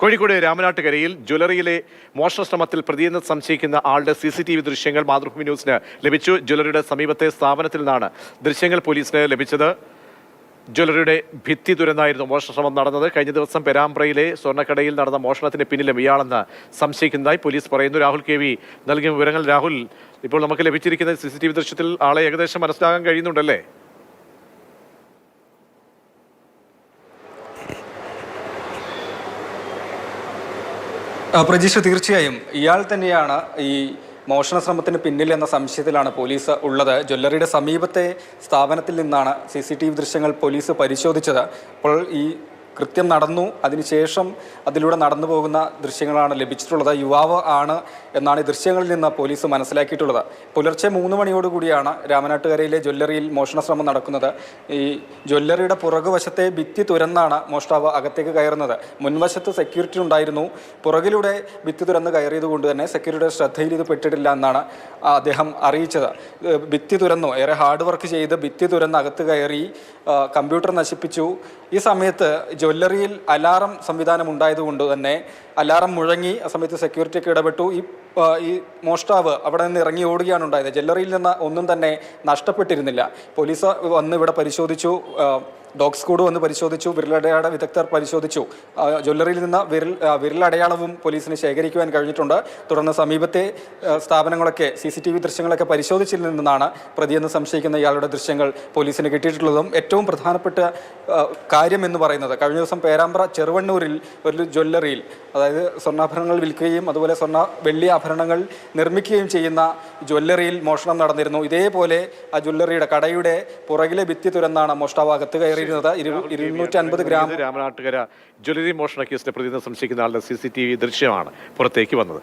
കോഴിക്കോട് രാമനാട്ടുകരയിൽ ജ്വല്ലറിയിലെ മോഷണശ്രമത്തിൽ പ്രതിയെന്ന് സംശയിക്കുന്ന ആളുടെ CCTV ദൃശ്യങ്ങൾ മാതൃഭൂമി ന്യൂസിന് ലഭിച്ചു. ജ്വല്ലറിയുടെ സമീപത്തെ സ്ഥാപനത്തിൽ നിന്നാണ് ദൃശ്യങ്ങൾ പോലീസിന് ലഭിച്ചത്. ജ്വല്ലറിയുടെ ഭിത്തി തുരന്നായിരുന്നു മോഷണശ്രമം നടന്നത്. കഴിഞ്ഞ ദിവസം പെരാമ്പ്രയിലെ സ്വർണ്ണക്കടയിൽ നടന്ന മോഷണത്തിന് പിന്നിലും ഇയാളെന്ന് സംശയിക്കുന്നതായി പോലീസ് പറയുന്നു. രാഹുൽ KV നൽകിയ വിവരങ്ങൾ. രാഹുൽ, ഇപ്പോൾ നമുക്ക് ലഭിച്ചിരിക്കുന്ന CCTV ദൃശ്യത്തിൽ ആളെ ഏകദേശം മനസ്സിലാക്കാൻ കഴിയുന്നുണ്ടല്ലേ? പ്രജീഷ്, തീർച്ചയായും ഇയാൾ തന്നെയാണ് ഈ മോഷണ ശ്രമത്തിന് പിന്നിൽ എന്ന സംശയത്തിലാണ് പോലീസ് ഉള്ളത്. ജ്വല്ലറിയുടെ സമീപത്തെ സ്ഥാപനത്തിൽ നിന്നാണ് CCTV ദൃശ്യങ്ങൾ പോലീസ് പരിശോധിച്ചത്. അപ്പോൾ ഈ കൃത്യം നടന്നു, അതിനുശേഷം അതിലൂടെ നടന്നു പോകുന്ന ദൃശ്യങ്ങളാണ് ലഭിച്ചിട്ടുള്ളത്. യുവാവ് ആണ് എന്നാണ് ഈ ദൃശ്യങ്ങളിൽ നിന്ന് പോലീസ് മനസ്സിലാക്കിയിട്ടുള്ളത്. പുലർച്ചെ 3 മണിയോടുകൂടിയാണ് രാമനാട്ടുകരയിലെ ജ്വല്ലറിയിൽ മോഷണ ശ്രമം നടക്കുന്നത്. ഈ ജ്വല്ലറിയുടെ പുറകുവശത്തെ ഭിത്തി തുരന്നാണ് മോഷ്ടാവ് അകത്തേക്ക് കയറുന്നത്. മുൻവശത്ത് സെക്യൂരിറ്റി ഉണ്ടായിരുന്നു. പുറകിലൂടെ ഭിത്തി തുരന്ന് കയറിയത് കൊണ്ട് തന്നെ സെക്യൂരിറ്റിയുടെ ശ്രദ്ധയിൽ ഇത് പെട്ടിട്ടില്ല എന്നാണ് അദ്ദേഹം അറിയിച്ചത്. ഭിത്തി തുരന്നു, ഏറെ ഹാർഡ് വർക്ക് ചെയ്ത് ഭിത്തി തുരന്ന് അകത്ത് കയറി കമ്പ്യൂട്ടർ നശിപ്പിച്ചു. ഈ സമയത്ത് ജ്വല്ലറിയിൽ അലാറം സംവിധാനം ഉണ്ടായതുകൊണ്ട് തന്നെ അലാറം മുഴങ്ങി. ആ സമയത്ത് സെക്യൂരിറ്റിയൊക്കെ ഇടപെട്ടു. ഈ മോഷ്ടാവ് അവിടെ നിന്ന് ഇറങ്ങി ഓടുകയാണ് ഉണ്ടായത്. ജ്വല്ലറിയിൽ നിന്ന് ഒന്നും തന്നെ നഷ്ടപ്പെട്ടിരുന്നില്ല. പോലീസ് വന്ന് ഇവിടെ പരിശോധിച്ചു, ഡോഗ് സ്ക്വാഡ് വന്ന് പരിശോധിച്ചു, വിരലടയാള വിദഗ്ധർ പരിശോധിച്ചു. ജ്വല്ലറിയിൽ നിന്ന് വിരലടയാളവും പോലീസിന് ശേഖരിക്കുവാൻ കഴിഞ്ഞിട്ടുണ്ട്. തുടർന്ന് സമീപത്തെ സ്ഥാപനങ്ങളൊക്കെ CCTV ദൃശ്യങ്ങളൊക്കെ പരിശോധിച്ചിൽ നിന്നാണ് പ്രതിയെന്ന് സംശയിക്കുന്ന ഇയാളുടെ ദൃശ്യങ്ങൾ പോലീസിന് കിട്ടിയിട്ടുള്ളതും. ഏറ്റവും പ്രധാനപ്പെട്ട കാര്യം എന്ന് പറയുന്നത്, കഴിഞ്ഞ ദിവസം പേരാമ്പ്ര ചെറുവണ്ണൂരിൽ ഒരു ജ്വല്ലറിയിൽ, അതായത് സ്വർണ്ണാഭരണങ്ങൾ വിൽക്കുകയും അതുപോലെ വെള്ളി ആഭരണങ്ങൾ നിർമ്മിക്കുകയും ചെയ്യുന്ന ജ്വല്ലറിയിൽ മോഷണം നടന്നിരുന്നു. ഇതേപോലെ ആ ജ്വല്ലറിയുടെ കടയുടെ പുറകിലെ ഭിത്തി തുരന്നാണ് മോഷ്ടാവ് അകത്ത് കയറിയിരുന്നത്. 250 ഗ്രാം. രാമനാട്ടുകര ജ്വല്ലറി മോഷണ കേസിലെ പ്രതിയെന്ന് സംശയിക്കുന്ന ആളുടെ CCTV ദൃശ്യമാണ് പുറത്തേക്ക് വന്നത്.